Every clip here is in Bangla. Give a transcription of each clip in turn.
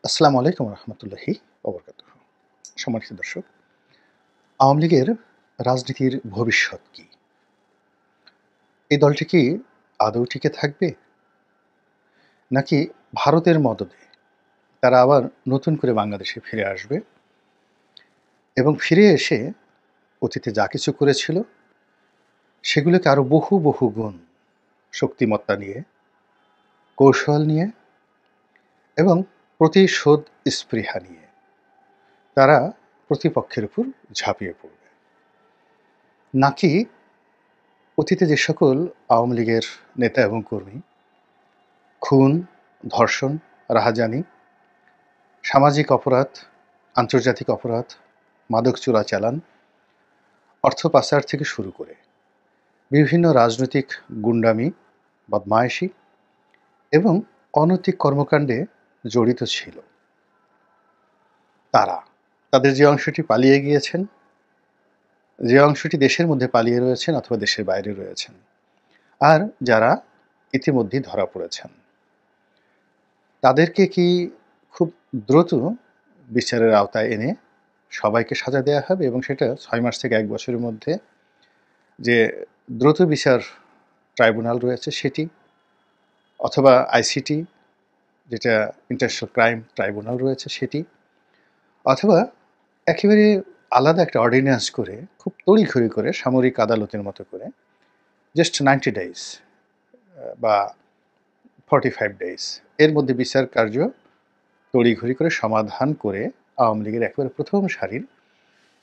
আসসালামু আলাইকুম রহমতুল্লাহি ওবরকাতুহ। সম্মানিত দর্শক, আওয়ামী লীগের রাজনীতির ভবিষ্যৎ কি? এই দলটি কি আদৌ টিকে থাকবে, নাকি ভারতের মদদে তারা আবার নতুন করে বাংলাদেশে ফিরে আসবে এবং ফিরে এসে অতীতে যা কিছু করেছিল সেগুলোকে আরো বহু বহু গুণ শক্তিমত্তা নিয়ে, কৌশল নিয়ে এবং প্রতিশোধ স্পৃহা নিয়ে তারা প্রতিপক্ষের উপর ঝাঁপিয়ে পড়বে, নাকি অতীতে যে সকল আওয়ামী লীগের নেতা এবং কর্মী খুন, ধর্ষণ, রাহাজানি, সামাজিক অপরাধ, আন্তর্জাতিক অপরাধ, মাদক চোরাচালান, অর্থ পাচার থেকে শুরু করে বিভিন্ন রাজনৈতিক গুন্ডামি, বদমায়েশি এবং অনৈতিক কর্মকাণ্ডে জড়িত ছিল তারা, তাদের যে অংশটি পালিয়ে গিয়েছেন, যে অংশটি দেশের মধ্যে পালিয়ে রয়েছেন অথবা দেশের বাইরে রয়েছেন, আর যারা ইতিমধ্যেই ধরা পড়েছেন, তাদেরকে কি খুব দ্রুত বিচারের আওতায় এনে সবাইকে সাজা দেওয়া হবে এবং সেটা ৬ মাস থেকে ১ বছরের মধ্যে যে দ্রুত বিচার ট্রাইব্যুনাল রয়েছে সেটি, অথবা আইসিটি যেটা ইন্টারন্যাশনাল ক্রাইম ট্রাইব্যুনাল রয়েছে সেটি, অথবা একেবারে আলাদা একটা অর্ডিন্যান্স করে খুব তড়িঘড়ি করে সামরিক আদালতের মতো করে জাস্ট 90 ডেজ বা 45 ডেজ এর মধ্যে বিচার কার্য তড়িঘড়ি করে সমাধান করে আওয়ামী লীগের একেবারে প্রথম সারির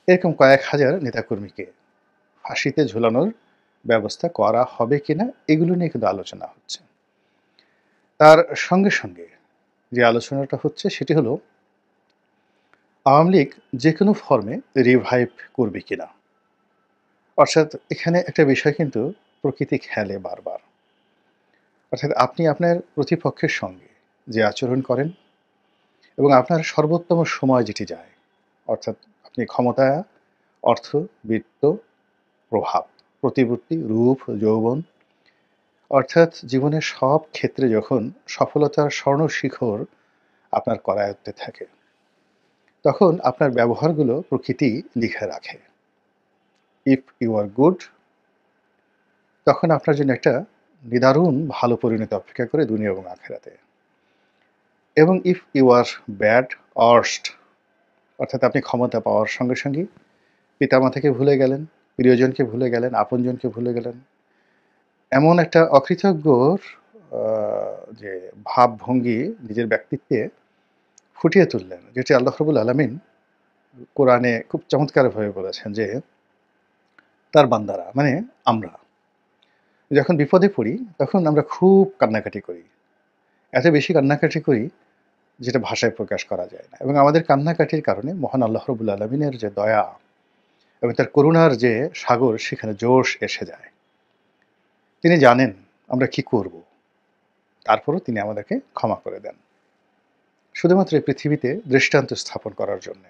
এরকম কয়েক হাজার নেতাকর্মীকে ফাঁসিতে ঝুলানোর ব্যবস্থা করা হবে কিনা এগুলো নিয়ে কিন্তু আলোচনা হচ্ছে। তার সঙ্গে সঙ্গে যে আলোচনাটা হচ্ছে সেটি হলো আওয়ামী লীগ যে কোনো ফর্মে রিভাইভ করবে কিনা। অর্থাৎ এখানে একটা বিষয় কিন্তু প্রকৃতি খেলে বারবার। অর্থাৎ আপনি আপনার প্রতিপক্ষের সঙ্গে যে আচরণ করেন এবং আপনার সর্বোত্তম সময় যেটি যায়, অর্থাৎ আপনি ক্ষমতা, অর্থ, বিত্ত, প্রভাব, প্রতিপত্তি, রূপ, যৌবন, অর্থাৎ জীবনের সব ক্ষেত্রে যখন সফলতার স্বর্ণশিখর আপনার করায়ত্তে থাকে, তখন আপনার ব্যবহারগুলো প্রকৃতি লিখে রাখে। ইফ ইউ আর গুড, তখন আপনার জন্য একটা নিদারুণ ভালো পরিণতি অপেক্ষা করে দুনিয়া এবং আখেরাতে। এবং if you are bad, worst, অর্থাৎ আপনি ক্ষমতা পাওয়ার সঙ্গে সঙ্গে পিতামাতাকে ভুলে গেলেন, প্রিয়জনকে ভুলে গেলেন, আপনজনকে ভুলে গেলেন, এমন একটা অকৃতজ্ঞর যে ভাবভঙ্গি নিজের ব্যক্তিত্বে ফুটিয়ে তুললেন, যেটি আল্লাহ রাব্বুল আলামিন কোরআনে খুব চমৎকারভাবে বলেছেন যে তার বান্দারা মানে আমরা যখন বিপদে পড়ি তখন আমরা খুব কান্নাকাটি করি, এত বেশি কান্নাকাটি করি যেটা ভাষায় প্রকাশ করা যায় না। এবং আমাদের কান্নাকাটির কারণে মহান আল্লাহ রাব্বুল আলামিনের যে দয়া এবং তার করুণার যে সাগর সেখানে জোশ এসে যায়। তিনি জানেন আমরা কি করব, তারপরও তিনি আমাদেরকে ক্ষমা করে দেন, শুধুমাত্র এই পৃথিবীতে দৃষ্টান্ত স্থাপন করার জন্য।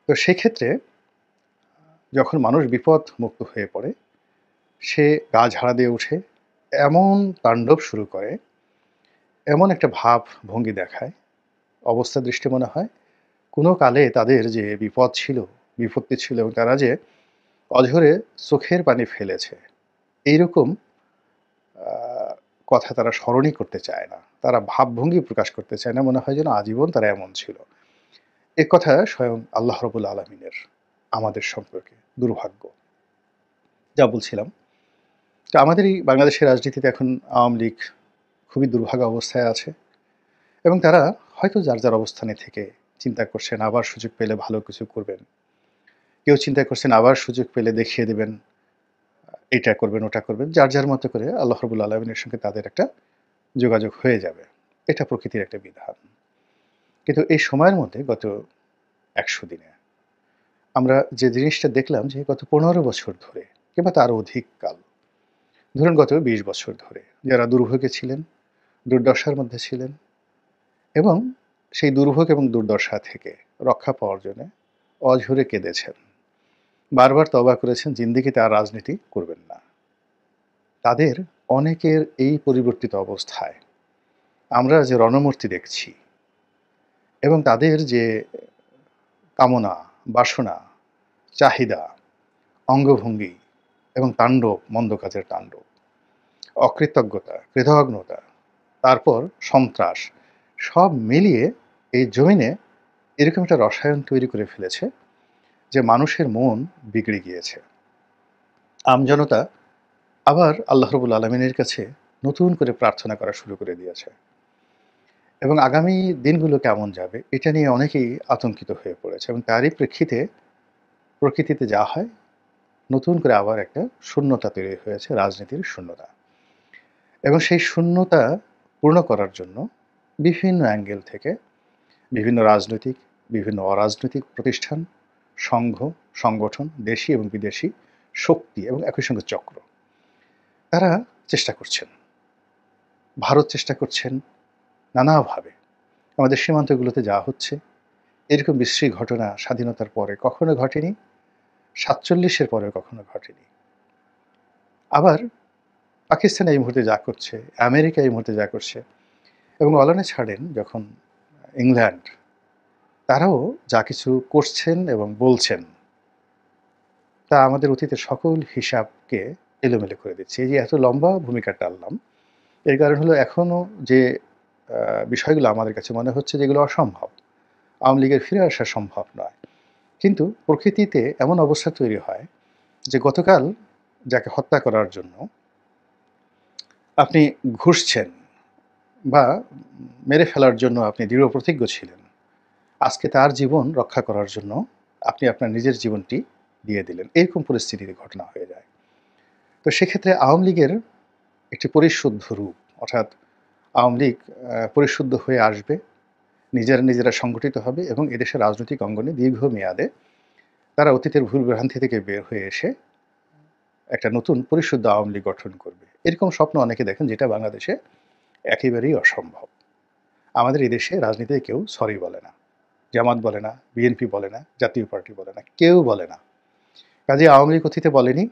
তো সেক্ষেত্রে যখন মানুষ বিপদ মুক্ত হয়ে পড়ে, সে গা ঝাড়া দিয়ে উঠে এমন তাণ্ডব শুরু করে, এমন একটা ভাব ভঙ্গি দেখায়, অবস্থা দৃষ্টি মনে হয় কোনো কালে তাদের যে বিপদ ছিল, বিপত্তি ছিল এবং তারা যে অঝরে চোখের পানি ফেলেছে, এইরকম কথা তারা স্মরণই করতে চায় না, তারা ভাবভঙ্গি প্রকাশ করতে চায় না, মনে হয় যেন আজীবন তারা এমন ছিল। এ কথা স্বয়ং আল্লাহ রাব্বুল আলামিনের আমাদের সম্পর্কে দুর্ভাগ্য। যা বলছিলাম, তো আমাদের এই বাংলাদেশের রাজনীতিতে এখন আওয়ামী লীগ খুবই দুর্ভাগা অবস্থায় আছে এবং তারা হয়তো যার যার অবস্থানে থেকে চিন্তা করছেন আবার সুযোগ পেলে ভালো কিছু করবেন, কেউ চিন্তা করছেন আবার সুযোগ পেলে দেখিয়ে দেবেন এটা করবেন ওটা করবেন, যার যার মতো করে আল্লাহ রাব্বুল আলামিনের সঙ্গে তাদের একটা যোগাযোগ হয়ে যাবে। এটা প্রকৃতির একটা বিধান। কিন্তু এই সময়ের মধ্যে গত ১০০ দিনে আমরা যে জিনিসটা দেখলাম যে গত ১৫ বছর ধরে কিংবা তারও অধিক কাল, ধরুন গত ২০ বছর ধরে যারা দুর্ভোগে ছিলেন, দুর্দশার মধ্যে ছিলেন এবং সেই দুর্ভোগ এবং দুর্দশা থেকে রক্ষা পাওয়ার জন্য অঝরে কেঁদেছেন, বারবার তওবা করেছেন জিন্দেগিতে আর রাজনীতি করবেন না, তাদের অনেকের এই পরিবর্তিত অবস্থায় আমরা যে রণমূর্তি দেখছি, এবং তাদের যে কামনা, বাসনা, চাহিদা, অঙ্গভঙ্গি এবং তাণ্ডব, মন্দ কাজের তাণ্ডব, অকৃতজ্ঞতা, কৃতঘ্নতা, তারপর সন্ত্রাস, সব মিলিয়ে এই জমিনে এরকম একটা রসায়ন তৈরি করে ফেলেছে যে মানুষের মন বিগড়ে গিয়েছে। আমজনতা আবার আল্লাহ রাব্বুল আলামিনের কাছে নতুন করে প্রার্থনা করা শুরু করে দিয়েছে এবং আগামী দিনগুলো কেমন যাবে এটা নিয়ে অনেকেই আতঙ্কিত হয়ে পড়েছে এবং তারই প্রেক্ষিতে প্রকৃতিতে যা হয়, নতুন করে আবার একটা শূন্যতা তৈরি হয়েছে, রাজনীতির শূন্যতা। এবং সেই শূন্যতা পূর্ণ করার জন্য বিভিন্ন অ্যাঙ্গেল থেকে বিভিন্ন রাজনৈতিক, বিভিন্ন অরাজনৈতিক প্রতিষ্ঠান, সংঘ, সংগঠন, দেশি এবং বিদেশি শক্তি এবং একই সঙ্গে চক্র, তারা চেষ্টা করছেন। ভারত চেষ্টা করছেন নানাভাবে। আমাদের সীমান্তগুলোতে যা হচ্ছে, এরকম বিশ্রী ঘটনা স্বাধীনতার পরে কখনো ঘটেনি, ৪৭-এর পরেও কখনো ঘটেনি। আবার পাকিস্তান এই মুহূর্তে যা করছে, আমেরিকা এই মুহূর্তে যা করছে, এবং অলানে ছাড়েন যখন ইংল্যান্ড, তারাও যা কিছু করছেন এবং বলছেন, তা আমাদের অতীতের সকল হিসাবকে এলোমেলো করে দিচ্ছে। এই যে এত লম্বা ভূমিকা টানলাম, এর কারণ হলো এখনো যে বিষয়গুলো আমাদের কাছে মনে হচ্ছে যেগুলো অসম্ভব। আওয়ামী লীগের ফিরে আসা সম্ভব নয়। কিন্তু প্রকৃতিতে এমন অবস্থা তৈরি হয় যে গতকাল যাকে হত্যা করার জন্য আপনি ঘুষছেন বা মেরে ফেলার জন্য আপনি দৃঢ়প্রতিজ্ঞ ছিলেন, আজকে তার জীবন রক্ষা করার জন্য আপনি আপনার নিজের জীবনটি দিয়ে দিলেন। এরকম পরিস্থিতির ঘটনা হয়ে যায়। তো সেক্ষেত্রে আওয়ামী লীগের একটি পরিশুদ্ধ রূপ, অর্থাৎ আওয়ামী লীগ পরিশুদ্ধ হয়ে আসবে, নিজেরা সংগঠিত হবে এবং এদেশের রাজনৈতিক অঙ্গনে দীর্ঘমেয়াদে তারা অতীতের ভুল ভ্রান্তি থেকে বের হয়ে এসে একটা নতুন পরিশুদ্ধ আওয়ামী লীগ গঠন করবে। এরকম স্বপ্ন অনেকে দেখেন, যেটা বাংলাদেশে একেবারেই অসম্ভব। আমাদের এই দেশে রাজনীতিতে কেউ সরি বলে না, জামাত বলে না, বিএনপি বলে না, জাতীয় পার্টি বলে না, কেউ বলে না। কাজে আওয়ামী লীগ অতীতে বলেনি,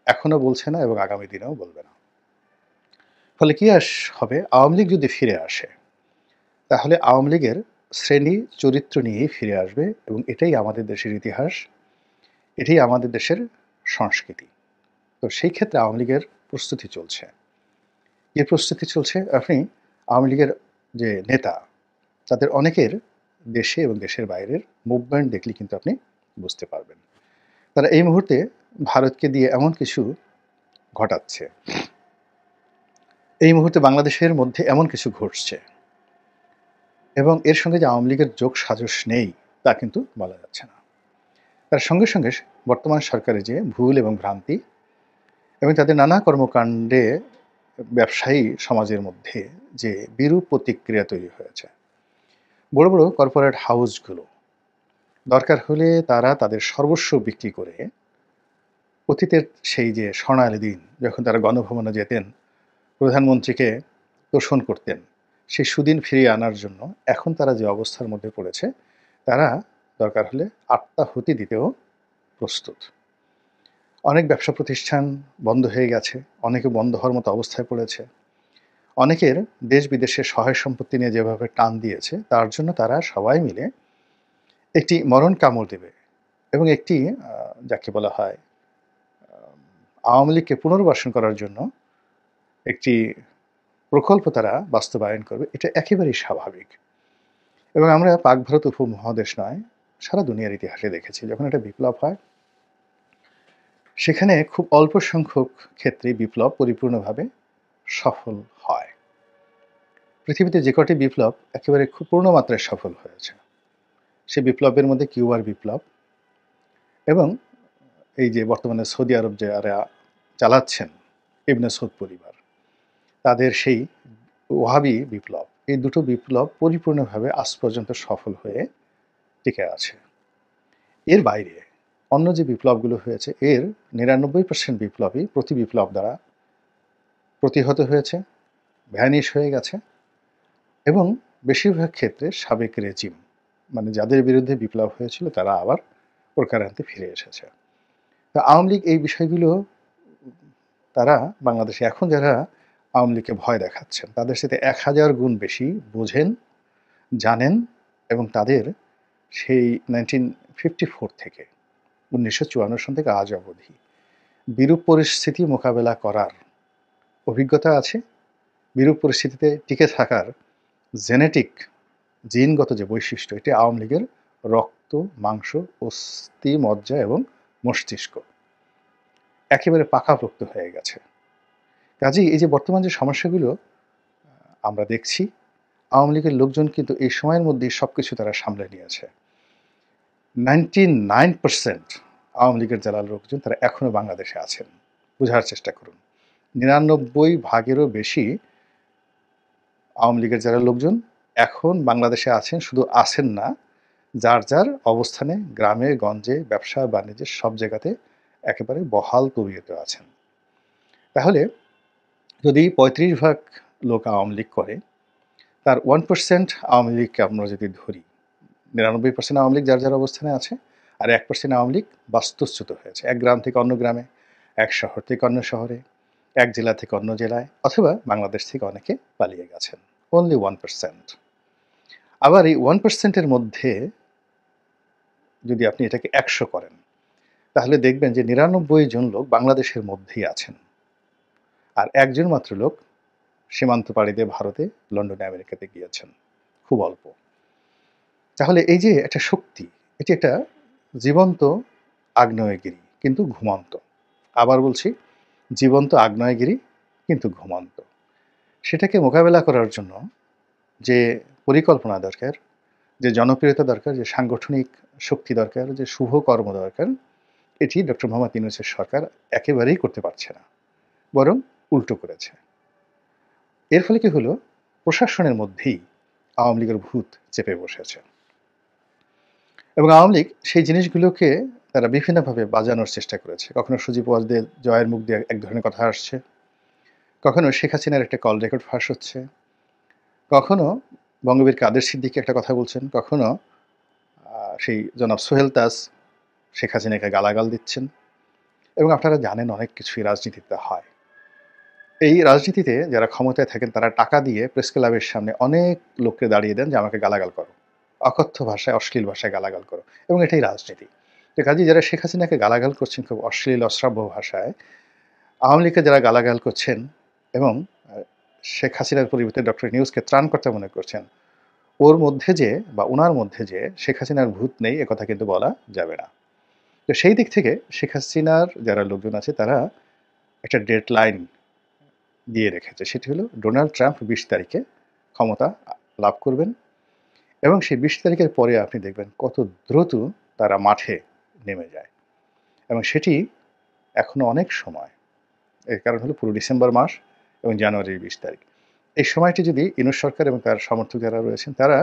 এখনো বলছে না এবং আগামী দিনেও বলবে না। ফলে কি হবে, আওয়ামী লীগ যদি ফিরে আসে, তাহলে আওয়ামী লীগের শ্রেণী চরিত্র নিয়েই ফিরে আসবে এবং এটাই আমাদের দেশের ইতিহাস, এটাই আমাদের দেশের সংস্কৃতি। তো সেই ক্ষেত্রে আওয়ামী লীগের প্রস্তুতি চলছে। কি প্রস্তুতি চলছে? আপনি আওয়ামী লীগের যে নেতা, তাদের অনেকের দেশে এবং দেশের বাইরের মুভমেন্ট দেখলে কিন্তু আপনি বুঝতে পারবেন। তারা এই মুহূর্তে ভারতকে দিয়ে এমন কিছু ঘটাচ্ছে, এই মুহূর্তে বাংলাদেশের মধ্যে এমন কিছু ঘটছে, এবং এর সঙ্গে যে আওয়ামী লীগের যোগ সাজস নেই তা কিন্তু বলা যাচ্ছে না। তার সঙ্গে সঙ্গে বর্তমান সরকারের যে ভুল এবং ভ্রান্তি এবং তাদের নানা কর্মকাণ্ডে ব্যবসায়ী সমাজের মধ্যে যে বিরূপ প্রতিক্রিয়া তৈরি হয়েছে, বড় বড় কর্পোরেট হাউসগুলো দরকার হলে তারা তাদের সর্বস্ব বিক্রি করে অতীতের সেই যে স্বর্ণালী দিন যখন তারা গণভবনে যেতেন, প্রধানমন্ত্রীকে তোষণ করতেন, সেই সুদিন ফিরিয়ে আনার জন্য এখন তারা যে অবস্থার মধ্যে পড়েছে, তারা দরকার হলে আত্মাহুতি দিতেও প্রস্তুত। অনেক ব্যবসা প্রতিষ্ঠান বন্ধ হয়ে গেছে, অনেকে বন্ধ হওয়ার মতো অবস্থায় পড়েছে, অনেকের দেশ বিদেশের সহায় সম্পত্তি নিয়ে যেভাবে টান দিয়েছে, তার জন্য তারা সবাই মিলে একটি মরণ কামড় দেবে এবং একটি যাকে বলা হয় আওয়ামী লীগকে পুনর্বাসন করার জন্য একটি প্রকল্প তারা বাস্তবায়ন করবে। এটা একেবারেই স্বাভাবিক এবং আমরা পাক ভারত উপমহাদেশ নয়, সারা দুনিয়ার ইতিহাসে দেখেছি যখন একটা বিপ্লব হয়, সেখানে খুব অল্প সংখ্যক ক্ষেত্রে বিপ্লব পরিপূর্ণভাবে সফল হয়। পৃথিবীতে যে কটি বিপ্লব একেবারে খুব পূর্ণ মাত্রায় সফল হয়েছে, সেই বিপ্লবের মধ্যে কিউবার বিপ্লব এবং এই যে বর্তমানে সৌদি আরব যারা চালাচ্ছেন ইবনে সৌদ পরিবার, তাদের সেই ওয়াহাবি বিপ্লব, এই দুটো বিপ্লব পরিপূর্ণভাবে আজ পর্যন্ত সফল হয়ে টিকে আছে। এর বাইরে অন্য যে বিপ্লবগুলো হয়েছে, এর ৯৯% বিপ্লবই প্রতি বিপ্লব দ্বারা প্রতিহত হয়েছে, ভ্যানিশ হয়ে গেছে এবং বেশিরভাগ ক্ষেত্রে সাবেক রেজিম, মানে যাদের বিরুদ্ধে বিপ্লব হয়েছিল, তারা আবার প্রকারান্তে ফিরে এসেছে। তো আওয়ামী লীগ এই বিষয়গুলো, তারা বাংলাদেশে এখন যারা আওয়ামী লীগকে ভয় দেখাচ্ছেন, তাদের সাথে ১০০০ গুণ বেশি বোঝেন, জানেন এবং তাদের সেই 1954 থেকে 1954 সন থেকে আজ অবধি বিরূপ পরিস্থিতি মোকাবেলা করার অভিজ্ঞতা আছে, বিরূপ পরিস্থিতিতে টিকে থাকার জেনেটিক জিনগত যে বৈশিষ্ট্য, এটি আওয়ামী লীগের রক্ত, মাংস, অস্থি, মজ্জা এবং মস্তিষ্ক একেবারে পাকাপোক্ত হয়ে গেছে। কাজেই এই যে বর্তমান যে সমস্যাগুলো আমরা দেখছি, আওয়ামী লীগের লোকজন কিন্তু এই সময়ের মধ্যেই সবকিছু তারা সামলে নিয়েছে। 99% আওয়ামী লীগের যারা লোকজন তারা এখনো বাংলাদেশে আছেন। বোঝার চেষ্টা করুন, 99% বেশি আওয়ামী লীগের যারা লোকজন এখন বাংলাদেশে আছেন, শুধু আছেন না, যার যার অবস্থানে গ্রামে গঞ্জে ব্যবসা বাণিজ্যের সব জায়গাতে একেবারে বহাল তবিয়তে আছেন। তাহলে যদি 35% লোক আওয়ামী লীগ করে, তার 1% আওয়ামী লীগকে আমরা যদি ধরি, 99% আওয়ামী লীগ যার যার অবস্থানে আছে, আর 1% আওয়ামী লীগ বাস্তুচ্যুত হয়েছে, এক গ্রাম থেকে অন্য গ্রামে, এক শহর থেকে অন্য শহরে, এক জেলা থেকে অন্য জেলায়, অথবা বাংলাদেশ থেকে অনেকে পালিয়ে গেছেন। অনলি 1%। আবার এই 1%-এর মধ্যে যদি আপনি এটাকে 100 করেন, তাহলে দেখবেন যে 99 জন লোক বাংলাদেশের মধ্যেই আছেন, আর একজন মাত্র লোক সীমান্ত পাড়ি দিয়ে ভারতে, লন্ডনে, আমেরিকাতে গিয়েছেন, খুব অল্প। তাহলে এই যে একটা শক্তি, এটি একটা জীবন্ত আগ্নেয়গিরি কিন্তু ঘুমন্ত। আবার বলছি, জীবন্ত আগ্নেয়গিরি কিন্তু ঘুমন্ত। সেটাকে মোকাবেলা করার জন্য যে পরিকল্পনা দরকার, যে জনপ্রিয়তা দরকার, যে সাংগঠনিক শক্তি দরকার, যে শুভ কর্ম দরকার, এটি ডক্টর মোহাম্মদ ইউনূসের সরকার একেবারেই করতে পারছে না, বরং উল্টো করেছে। এর ফলে কি হলো, প্রশাসনের মধ্যেই আওয়ামী লীগের ভূত চেপে বসেছে এবং আওয়ামী লীগ সেই জিনিসগুলোকে তারা বিভিন্নভাবে বাজানোর চেষ্টা করেছে। কখনো সুজিব ওয়াজদের জয়ের মুখ দিয়ে এক ধরনের কথা আসছে, কখনো শেখ হাসিনার একটা কল রেকর্ড ফাঁস হচ্ছে, কখনো বঙ্গবীর কাদের সিদ্দিকী একটা কথা বলছেন, কখনো সেই জনাব সোহেল তাজ শেখ হাসিনাকে গালাগাল দিচ্ছেন। এবং আপনারা জানেন অনেক কিছুই রাজনীতিতে হয়। এই রাজনীতিতে যারা ক্ষমতায় থাকেন তারা টাকা দিয়ে প্রেস ক্লাবের সামনে অনেক লোককে দাঁড়িয়ে দেন যে আমাকে গালাগাল করো, অকথ্য ভাষায়, অশ্লীল ভাষায় গালাগাল করো, এবং এটাই রাজনীতি। তো কাজেই যারা শেখ হাসিনাকে গালাগাল করছেন খুব অশ্লীল অশ্রাব্য ভাষায়, আওয়ামী লীগকে যারা গালাগাল করছেন এবং শেখ হাসিনার পরিবর্তে ডক্টর ইউনূসকে ত্রাণকর্তা মনে করছেন, ওর মধ্যে যে বা ওনার মধ্যে যে শেখ হাসিনার ভূত নেই একথা কিন্তু বলা যাবে না। তো সেই দিক থেকে শেখ হাসিনার যারা লোকজন আছে তারা একটা ডেডলাইন দিয়ে রেখেছে, সেটি হলো ডোনাল্ড ট্রাম্প 20 তারিখে ক্ষমতা লাভ করবেন, এবং সেই 20 তারিখের পরে আপনি দেখবেন কত দ্রুত তারা মাঠে নেমে যায়, এবং সেটি এখনো অনেক সময়। এর কারণ হলো পুরো ডিসেম্বর মাস এবং জানুয়ারির 20 তারিখ। এই সময়টি যদি ইউনূস সরকার এবং তার সমর্থক যারা রয়েছেন তারা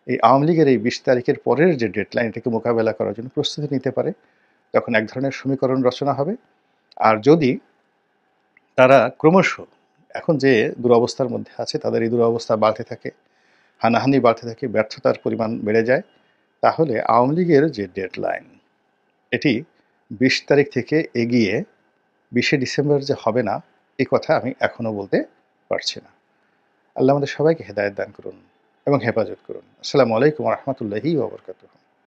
এই আওয়ামী লীগের এই 20 তারিখের পরের যে ডেডলাইন, এটাকে মোকাবেলা করার জন্য প্রস্তুতি নিতে পারে, তখন এক ধরনের সমীকরণ রচনা হবে। আর যদি তারা ক্রমশ এখন যে দুরবস্থার মধ্যে আছে তাদের এই দুরবস্থা বাড়তে থাকে, হানাহানি বাড়তে থাকে, ব্যর্থতার পরিমাণ বেড়ে যায়, তাহলে আওয়ামী লীগের যে ডেডলাইন, এটি 20 তারিখ থেকে এগিয়ে 20শে ডিসেম্বর যে হবে না, এই কথা আমি এখনও বলতে পারছি না। আল্লাহ আমাদের সবাইকে হেদায়েত দান করুন এবং হেফাজত করুন। আসসালামু আলাইকুম ওয়া রাহমাতুল্লাহি ওয়া বারাকাতুহু।